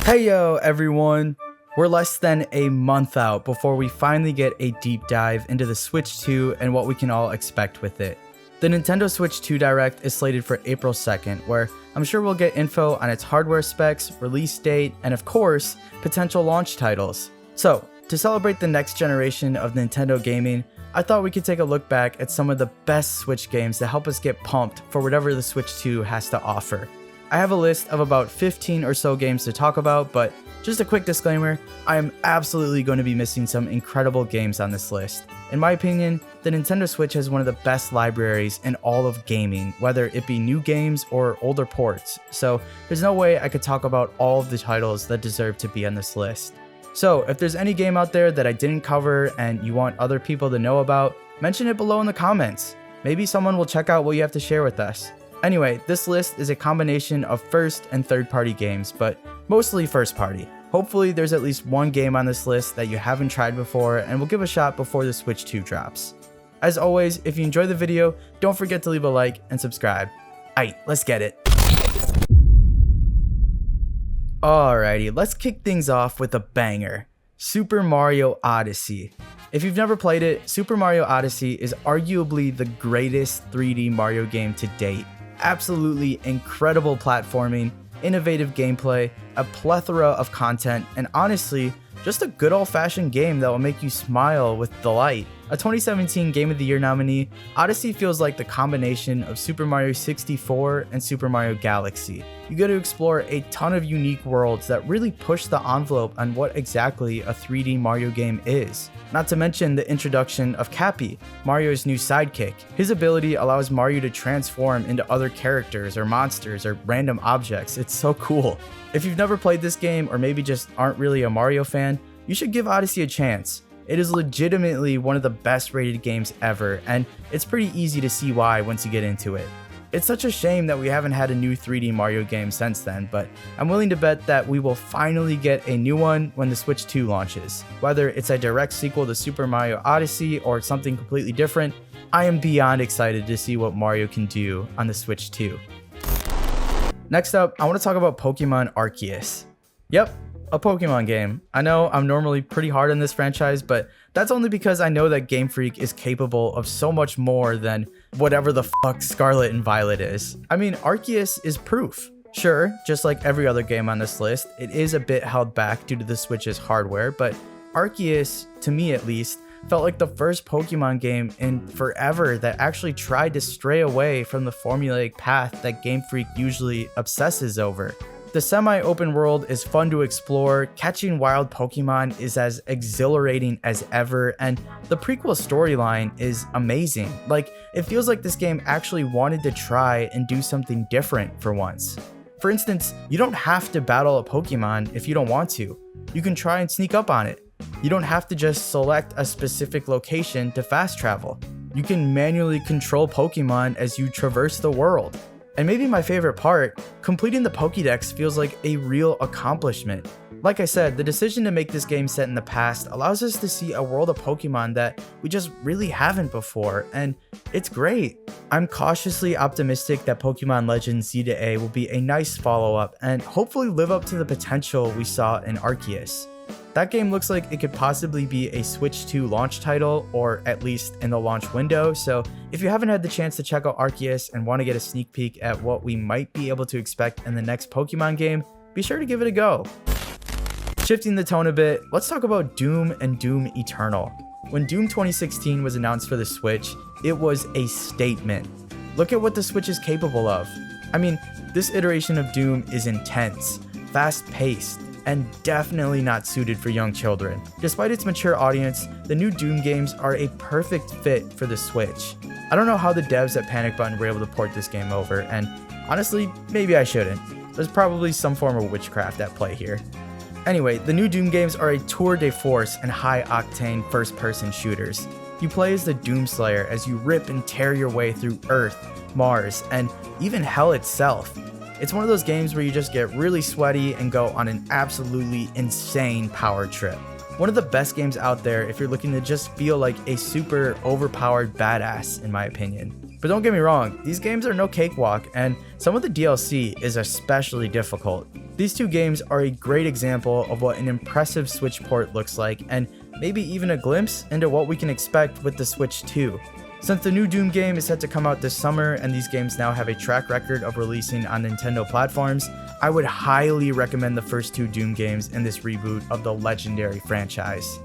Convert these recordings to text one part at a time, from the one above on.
Hey yo everyone! We're less than a month out before we finally get a deep dive into the Switch 2 and what we can all expect with it. The Nintendo Switch 2 Direct is slated for April 2nd, where I'm sure we'll get info on its hardware specs, release date, and of course, potential launch titles. So, to celebrate the next generation of Nintendo gaming, I thought we could take a look back at some of the best Switch games that help us get pumped for whatever the Switch 2 has to offer. I have a list of about 15 or so games to talk about, but just a quick disclaimer, I am absolutely going to be missing some incredible games on this list. In my opinion, the Nintendo Switch has one of the best libraries in all of gaming, whether it be new games or older ports, so there's no way I could talk about all of the titles that deserve to be on this list. So if there's any game out there that I didn't cover and you want other people to know about, mention it below in the comments. Maybe someone will check out what you have to share with us. Anyway, this list is a combination of first and third party games, but mostly first party. Hopefully there's at least one game on this list that you haven't tried before and will give a shot before the Switch 2 drops. As always, if you enjoyed the video, don't forget to leave a like and subscribe. Aight, let's get it. Alrighty, let's kick things off with a banger. Super Mario Odyssey. If you've never played it, Super Mario Odyssey is arguably the greatest 3D Mario game to date. Absolutely incredible platforming, innovative gameplay, a plethora of content, and honestly, just a good old-fashioned game that will make you smile with delight. A 2017 Game of the Year nominee, Odyssey feels like the combination of Super Mario 64 and Super Mario Galaxy. You get to explore a ton of unique worlds that really push the envelope on what exactly a 3D Mario game is. Not to mention the introduction of Cappy, Mario's new sidekick. His ability allows Mario to transform into other characters or monsters or random objects. It's so cool. If you've never played this game or maybe just aren't really a Mario fan, you should give Odyssey a chance. It is legitimately one of the best rated games ever, and it's pretty easy to see why once you get into it. It's such a shame that we haven't had a new 3D Mario game since then, but I'm willing to bet that we will finally get a new one when the Switch 2 launches. Whether it's a direct sequel to Super Mario Odyssey or something completely different, I am beyond excited to see what Mario can do on the Switch 2. Next up, I want to talk about Pokemon Arceus. Yep, a Pokemon game. I know I'm normally pretty hard on this franchise, but that's only because I know that Game Freak is capable of so much more than whatever the fuck Scarlet and Violet is. I mean, Arceus is proof. Sure, just like every other game on this list, it is a bit held back due to the Switch's hardware, but Arceus, to me at least, felt like the first Pokemon game in forever that actually tried to stray away from the formulaic path that Game Freak usually obsesses over. The semi-open world is fun to explore, catching wild Pokemon is as exhilarating as ever, and the prequel storyline is amazing. Like, it feels like this game actually wanted to try and do something different for once. For instance, you don't have to battle a Pokemon if you don't want to. You can try and sneak up on it. You don't have to just select a specific location to fast travel. You can manually control Pokemon as you traverse the world. And maybe my favorite part, completing the Pokédex feels like a real accomplishment. Like I said, the decision to make this game set in the past allows us to see a world of Pokemon that we just really haven't before, and it's great. I'm cautiously optimistic that Pokemon Legends Z-A will be a nice follow-up and hopefully live up to the potential we saw in Arceus. That game looks like it could possibly be a Switch 2 launch title, or at least in the launch window, so if you haven't had the chance to check out Arceus and want to get a sneak peek at what we might be able to expect in the next Pokemon game, be sure to give it a go. Shifting the tone a bit, let's talk about Doom and Doom Eternal. When Doom 2016 was announced for the Switch, it was a statement. Look at what the Switch is capable of. I mean, this iteration of Doom is intense, fast-paced, and definitely not suited for young children. Despite its mature audience, the new Doom games are a perfect fit for the Switch. I don't know how the devs at Panic Button were able to port this game over, and honestly, maybe I shouldn't. There's probably some form of witchcraft at play here. Anyway, the new Doom games are a tour de force and high-octane first-person shooters. You play as the Doomslayer as you rip and tear your way through Earth, Mars, and even Hell itself. It's one of those games where you just get really sweaty and go on an absolutely insane power trip. One of the best games out there if you're looking to just feel like a super overpowered badass, in my opinion. But don't get me wrong, these games are no cakewalk, and some of the DLC is especially difficult. These two games are a great example of what an impressive Switch port looks like, and maybe even a glimpse into what we can expect with the Switch 2. Since the new Doom game is set to come out this summer and these games now have a track record of releasing on Nintendo platforms, I would highly recommend the first two Doom games in this reboot of the legendary franchise.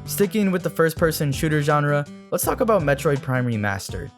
Sticking with the first-person shooter genre, let's talk about Metroid Prime Remastered.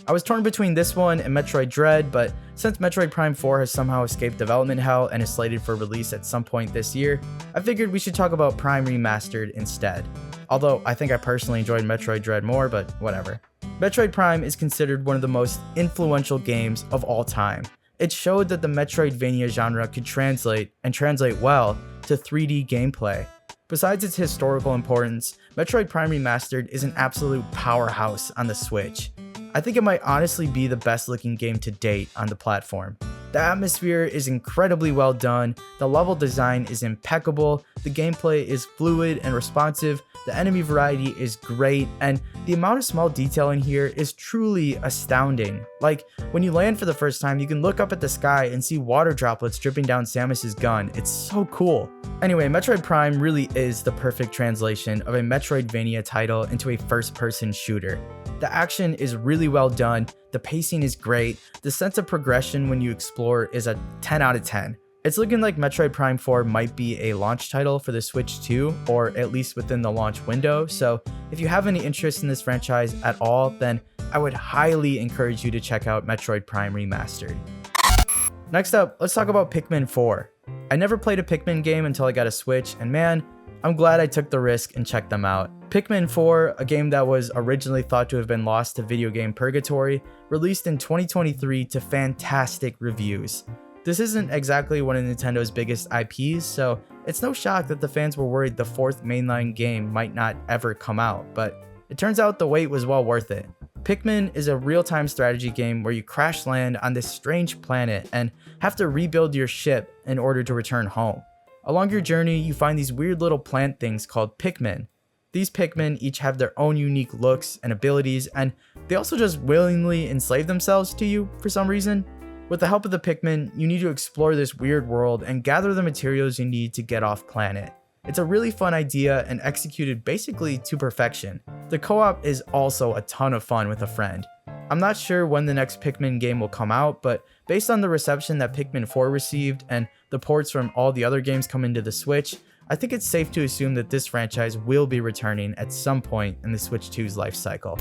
I was torn between this one and Metroid Dread, but since Metroid Prime 4 has somehow escaped development hell and is slated for release at some point this year, I figured we should talk about Prime Remastered instead. Although I think I personally enjoyed Metroid Dread more, but whatever. Metroid Prime is considered one of the most influential games of all time. It showed that the Metroidvania genre could translate, and translate well, to 3D gameplay. Besides its historical importance, Metroid Prime Remastered is an absolute powerhouse on the Switch. I think it might honestly be the best looking game to date on the platform. The atmosphere is incredibly well done, the level design is impeccable, the gameplay is fluid and responsive, the enemy variety is great, and the amount of small detail in here is truly astounding. Like, when you land for the first time, you can look up at the sky and see water droplets dripping down Samus's gun. It's so cool. Anyway, Metroid Prime really is the perfect translation of a Metroidvania title into a first-person shooter. The action is really well done, the pacing is great, the sense of progression when you explore is a 10 out of 10. It's looking like Metroid Prime 4 might be a launch title for the Switch 2, or at least within the launch window, so if you have any interest in this franchise at all, then I would highly encourage you to check out Metroid Prime Remastered. Next up, let's talk about Pikmin 4. I never played a Pikmin game until I got a Switch, and man, I'm glad I took the risk and checked them out. Pikmin 4, a game that was originally thought to have been lost to video game purgatory, released in 2023 to fantastic reviews. This isn't exactly one of Nintendo's biggest IPs, so it's no shock that the fans were worried the fourth mainline game might not ever come out, but it turns out the wait was well worth it. Pikmin is a real-time strategy game where you crash land on this strange planet and have to rebuild your ship in order to return home. Along your journey, you find these weird little plant things called Pikmin. These Pikmin each have their own unique looks and abilities, and they also just willingly enslave themselves to you for some reason. With the help of the Pikmin, you need to explore this weird world and gather the materials you need to get off planet. It's a really fun idea and executed basically to perfection. The co-op is also a ton of fun with a friend. I'm not sure when the next Pikmin game will come out, but based on the reception that Pikmin 4 received and the ports from all the other games coming to the Switch, I think it's safe to assume that this franchise will be returning at some point in the Switch 2's life cycle.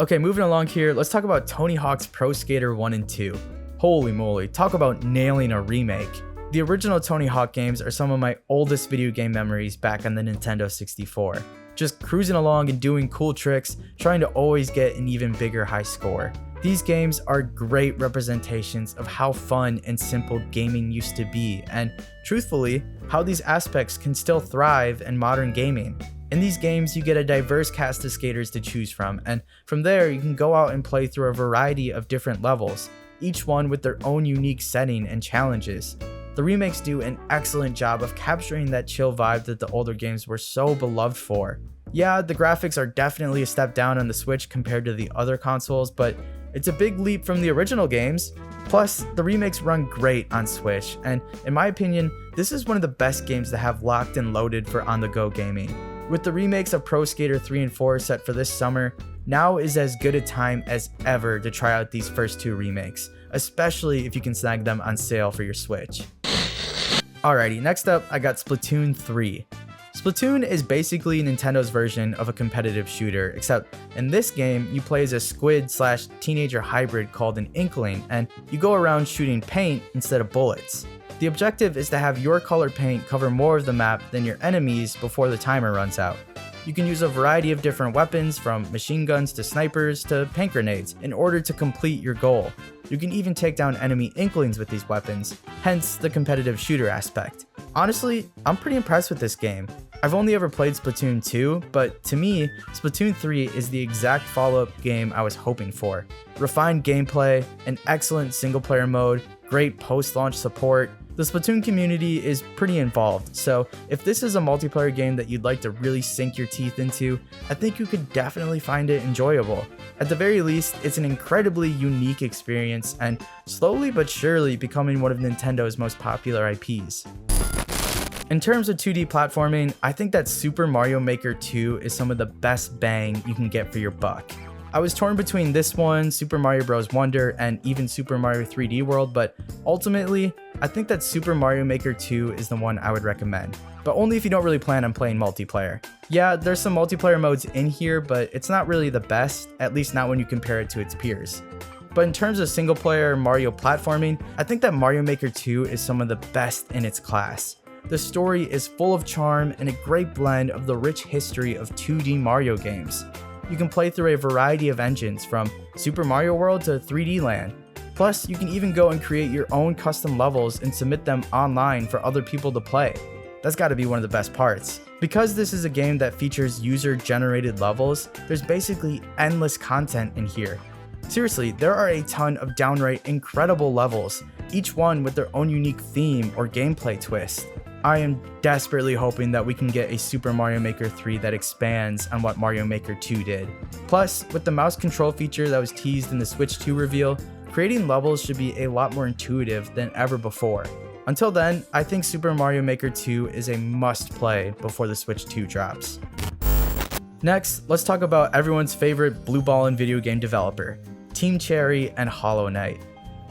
Okay, moving along here, let's talk about Tony Hawk's Pro Skater 1 and 2. Holy moly, talk about nailing a remake. The original Tony Hawk games are some of my oldest video game memories back on the Nintendo 64. Just cruising along and doing cool tricks, trying to always get an even bigger high score. These games are great representations of how fun and simple gaming used to be, and truthfully, how these aspects can still thrive in modern gaming. In these games, you get a diverse cast of skaters to choose from, and from there, you can go out and play through a variety of different levels, each one with their own unique setting and challenges. The remakes do an excellent job of capturing that chill vibe that the older games were so beloved for. Yeah, the graphics are definitely a step down on the Switch compared to the other consoles, but it's a big leap from the original games. Plus, the remakes run great on Switch, and in my opinion, this is one of the best games to have locked and loaded for on-the-go gaming. With the remakes of Pro Skater 3 and 4 set for this summer, now is as good a time as ever to try out these first two remakes, especially if you can snag them on sale for your Switch. Alrighty, next up, I got Splatoon 3. Splatoon is basically Nintendo's version of a competitive shooter, except in this game, you play as a squid/teenager hybrid called an Inkling, and you go around shooting paint instead of bullets. The objective is to have your colored paint cover more of the map than your enemies before the timer runs out. You can use a variety of different weapons, from machine guns to snipers to paint grenades, in order to complete your goal. You can even take down enemy Inklings with these weapons, hence the competitive shooter aspect. Honestly, I'm pretty impressed with this game. I've only ever played Splatoon 2, but to me, Splatoon 3 is the exact follow-up game I was hoping for. Refined gameplay, an excellent single-player mode, great post-launch support, The Splatoon community is pretty involved, so if this is a multiplayer game that you'd like to really sink your teeth into, I think you could definitely find it enjoyable. At the very least, it's an incredibly unique experience and slowly but surely becoming one of Nintendo's most popular IPs. In terms of 2D platforming, I think that Super Mario Maker 2 is some of the best bang you can get for your buck. I was torn between this one, Super Mario Bros. Wonder, and even Super Mario 3D World, but ultimately, I think that Super Mario Maker 2 is the one I would recommend, but only if you don't really plan on playing multiplayer. Yeah, there's some multiplayer modes in here, but it's not really the best, at least not when you compare it to its peers. But in terms of single player Mario platforming, I think that Mario Maker 2 is some of the best in its class. The story is full of charm and a great blend of the rich history of 2D Mario games. You can play through a variety of engines from Super Mario World to 3D Land. Plus, you can even go and create your own custom levels and submit them online for other people to play. That's gotta be one of the best parts. Because this is a game that features user-generated levels, there's basically endless content in here. Seriously, there are a ton of downright incredible levels, each one with their own unique theme or gameplay twist. I am desperately hoping that we can get a Super Mario Maker 3 that expands on what Mario Maker 2 did. Plus, with the mouse control feature that was teased in the Switch 2 reveal, creating levels should be a lot more intuitive than ever before. Until then, I think Super Mario Maker 2 is a must-play before the Switch 2 drops. Next, let's talk about everyone's favorite blue ball and video game developer, Team Cherry and Hollow Knight.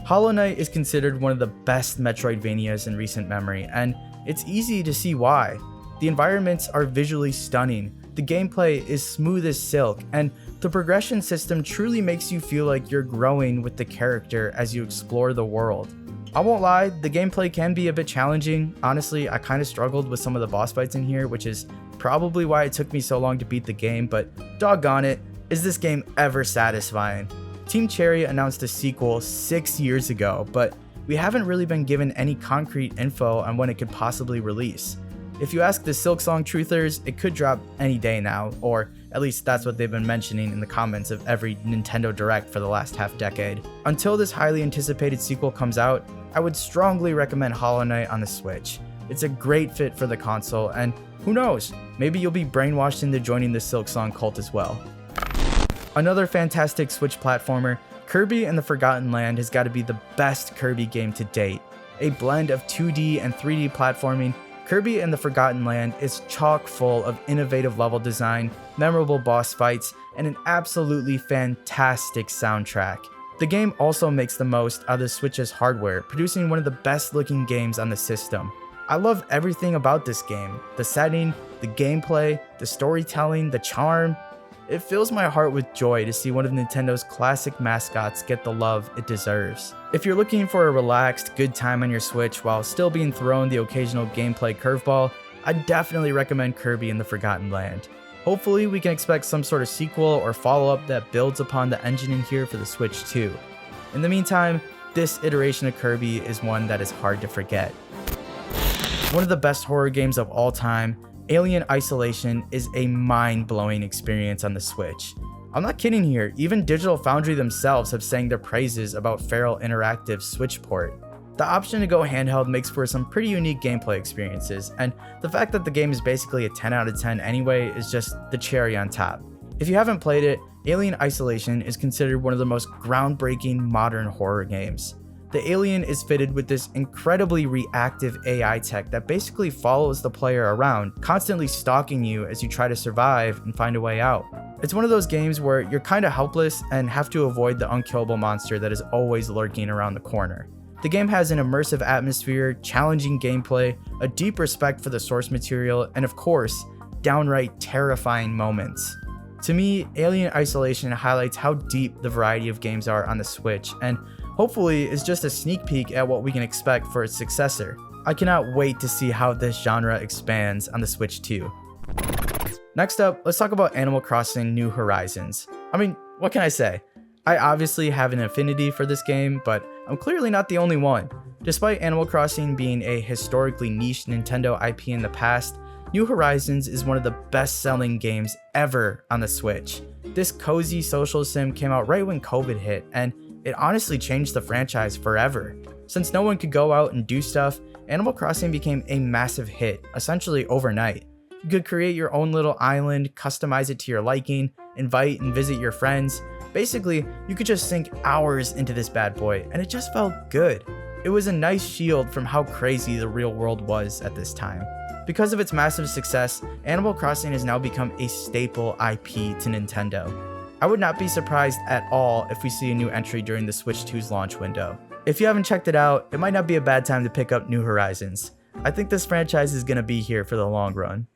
Hollow Knight is considered one of the best Metroidvanias in recent memory, and it's easy to see why. The environments are visually stunning, the gameplay is smooth as silk, and the progression system truly makes you feel like you're growing with the character as you explore the world. I won't lie, the gameplay can be a bit challenging. Honestly, I kinda struggled with some of the boss fights in here, which is probably why it took me so long to beat the game, but doggone it, is this game ever satisfying. Team Cherry announced a sequel 6 years ago, but we haven't really been given any concrete info on when it could possibly release. If you ask the Silksong truthers, it could drop any day now, or at least that's what they've been mentioning in the comments of every Nintendo Direct for the last half decade. Until this highly anticipated sequel comes out, I would strongly recommend Hollow Knight on the Switch. It's a great fit for the console, and who knows, maybe you'll be brainwashed into joining the Silksong cult as well. Another fantastic Switch platformer, Kirby and the Forgotten Land has got to be the best Kirby game to date. A blend of 2D and 3D platforming, Kirby and the Forgotten Land is chock full of innovative level design, memorable boss fights, and an absolutely fantastic soundtrack. The game also makes the most out of the Switch's hardware, producing one of the best looking games on the system. I love everything about this game, the setting, the gameplay, the storytelling, the charm. It fills my heart with joy to see one of Nintendo's classic mascots get the love it deserves. If you're looking for a relaxed, good time on your Switch while still being thrown the occasional gameplay curveball, I'd definitely recommend Kirby and the Forgotten Land. Hopefully we can expect some sort of sequel or follow-up that builds upon the engine in here for the Switch 2. In the meantime, this iteration of Kirby is one that is hard to forget. One of the best horror games of all time, Alien Isolation is a mind-blowing experience on the Switch. I'm not kidding here, even Digital Foundry themselves have sang their praises about Feral Interactive's Switch port. The option to go handheld makes for some pretty unique gameplay experiences, and the fact that the game is basically a 10 out of 10 anyway is just the cherry on top. If you haven't played it, Alien Isolation is considered one of the most groundbreaking modern horror games. The alien is fitted with this incredibly reactive AI tech that basically follows the player around, constantly stalking you as you try to survive and find a way out. It's one of those games where you're kinda helpless and have to avoid the unkillable monster that is always lurking around the corner. The game has an immersive atmosphere, challenging gameplay, a deep respect for the source material, and of course, downright terrifying moments. To me, Alien Isolation highlights how deep the variety of games are on the Switch, and hopefully is just a sneak peek at what we can expect for its successor. I cannot wait to see how this genre expands on the Switch 2. Next up, let's talk about Animal Crossing New Horizons. I mean, what can I say? I obviously have an affinity for this game, but I'm clearly not the only one. Despite Animal Crossing being a historically niche Nintendo IP in the past, New Horizons is one of the best-selling games ever on the Switch. This cozy social sim came out right when COVID hit, and it honestly changed the franchise forever. Since no one could go out and do stuff, Animal Crossing became a massive hit, essentially overnight. You could create your own little island, customize it to your liking, invite and visit your friends. Basically, you could just sink hours into this bad boy, and it just felt good. It was a nice shield from how crazy the real world was at this time. Because of its massive success, Animal Crossing has now become a staple IP to Nintendo. I would not be surprised at all if we see a new entry during the Switch 2's launch window. If you haven't checked it out, it might not be a bad time to pick up New Horizons. I think this franchise is going to be here for the long run.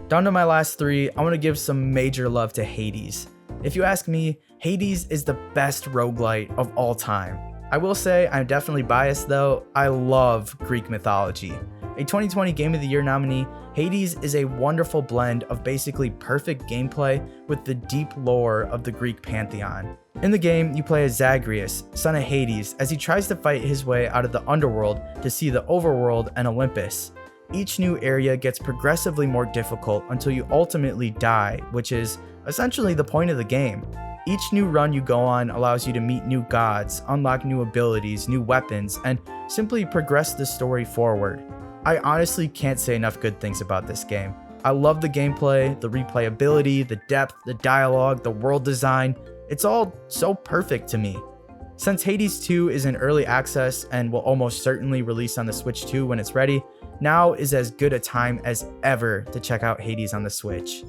Down to my last three, I want to give some major love to Hades. If you ask me, Hades is the best roguelite of all time. I will say I'm definitely biased though, I love Greek mythology. A 2020 Game of the Year nominee, Hades is a wonderful blend of basically perfect gameplay with the deep lore of the Greek pantheon. In the game, you play as Zagreus, son of Hades, as he tries to fight his way out of the underworld to see the overworld and Olympus. Each new area gets progressively more difficult until you ultimately die, which is essentially the point of the game. Each new run you go on allows you to meet new gods, unlock new abilities, new weapons, and simply progress the story forward. I honestly can't say enough good things about this game. I love the gameplay, the replayability, the depth, the dialogue, the world design. It's all so perfect to me. Since Hades 2 is in early access and will almost certainly release on the Switch 2 when it's ready, now is as good a time as ever to check out Hades on the Switch.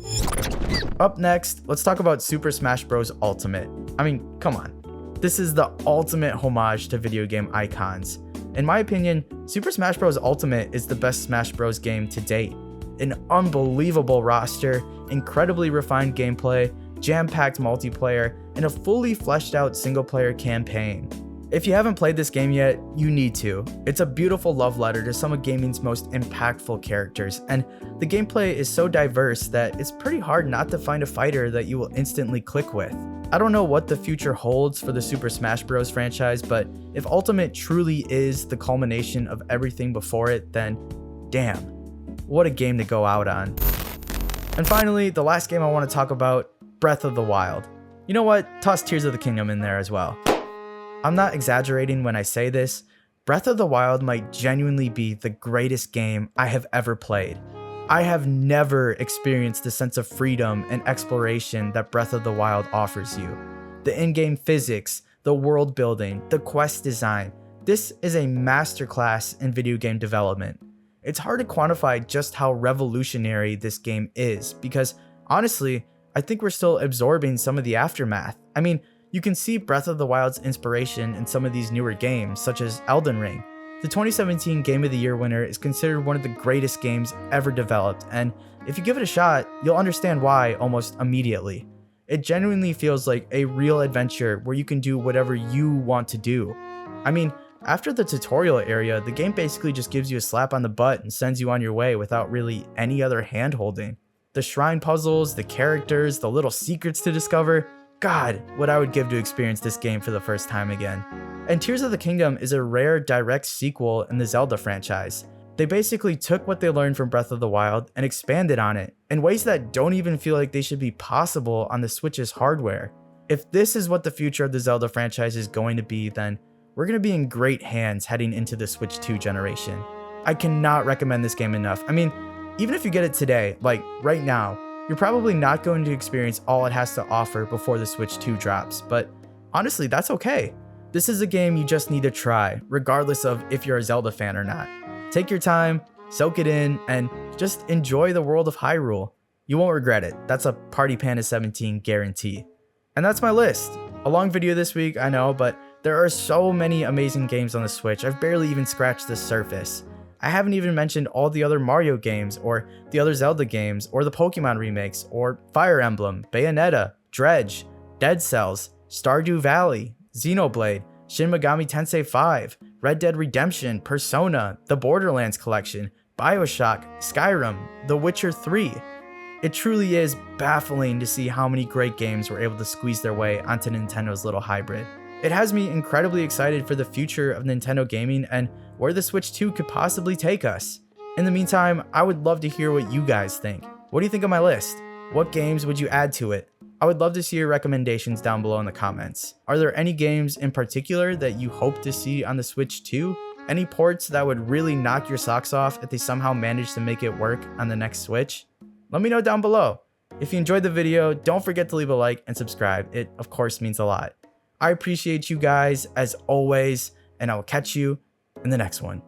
Up next, let's talk about Super Smash Bros. Ultimate. I mean, come on. This is the ultimate homage to video game icons. In my opinion, Super Smash Bros. Ultimate is the best Smash Bros. Game to date. An unbelievable roster, incredibly refined gameplay, jam-packed multiplayer, and a fully fleshed out single-player campaign. If you haven't played this game yet, you need to. It's a beautiful love letter to some of gaming's most impactful characters, and the gameplay is so diverse that it's pretty hard not to find a fighter that you will instantly click with. I don't know what the future holds for the Super Smash Bros. Franchise, but if Ultimate truly is the culmination of everything before it, then damn, what a game to go out on. And finally, the last game I want to talk about, Breath of the Wild. You know what? Toss Tears of the Kingdom in there as well. I'm not exaggerating when I say this. Breath of the Wild might genuinely be the greatest game I have ever played. I have never experienced the sense of freedom and exploration that Breath of the Wild offers you. The in-game physics, the world building, the quest design. This is a masterclass in video game development. It's hard to quantify just how revolutionary this game is because, honestly, I think we're still absorbing some of the aftermath. I mean, you can see Breath of the Wild's inspiration in some of these newer games, such as Elden Ring. The 2017 Game of the Year winner is considered one of the greatest games ever developed, and if you give it a shot, you'll understand why almost immediately. It genuinely feels like a real adventure where you can do whatever you want to do. I mean, after the tutorial area, the game basically just gives you a slap on the butt and sends you on your way without really any other hand-holding. The shrine puzzles, the characters, the little secrets to discover, God, what I would give to experience this game for the first time again. And Tears of the Kingdom is a rare direct sequel in the Zelda franchise. They basically took what they learned from Breath of the Wild and expanded on it in ways that don't even feel like they should be possible on the Switch's hardware. If this is what the future of the Zelda franchise is going to be, then we're going to be in great hands heading into the Switch 2 generation. I cannot recommend this game enough. I mean, even if you get it today, like right now, you're probably not going to experience all it has to offer before the Switch 2 drops, but honestly, that's okay. This is a game you just need to try, regardless of if you're a Zelda fan or not. Take your time, soak it in, and just enjoy the world of Hyrule. You won't regret it. That's a Party Panda 17 guarantee. And that's my list. A long video this week, I know, but there are so many amazing games on the Switch, I've barely even scratched the surface. I haven't even mentioned all the other Mario games, or the other Zelda games, or the Pokemon remakes, or Fire Emblem, Bayonetta, Dredge, Dead Cells, Stardew Valley, Xenoblade, Shin Megami Tensei 5, Red Dead Redemption, Persona, the Borderlands collection, Bioshock, Skyrim, The Witcher 3. It truly is baffling to see how many great games were able to squeeze their way onto Nintendo's little hybrid. It has me incredibly excited for the future of Nintendo gaming and where the Switch 2 could possibly take us. In the meantime, I would love to hear what you guys think. What do you think of my list? What games would you add to it? I would love to see your recommendations down below in the comments. Are there any games in particular that you hope to see on the Switch 2? Any ports that would really knock your socks off if they somehow manage to make it work on the next Switch? Let me know down below. If you enjoyed the video, don't forget to leave a like and subscribe. It, of course, means a lot. I appreciate you guys as always, and I will catch you in the next one.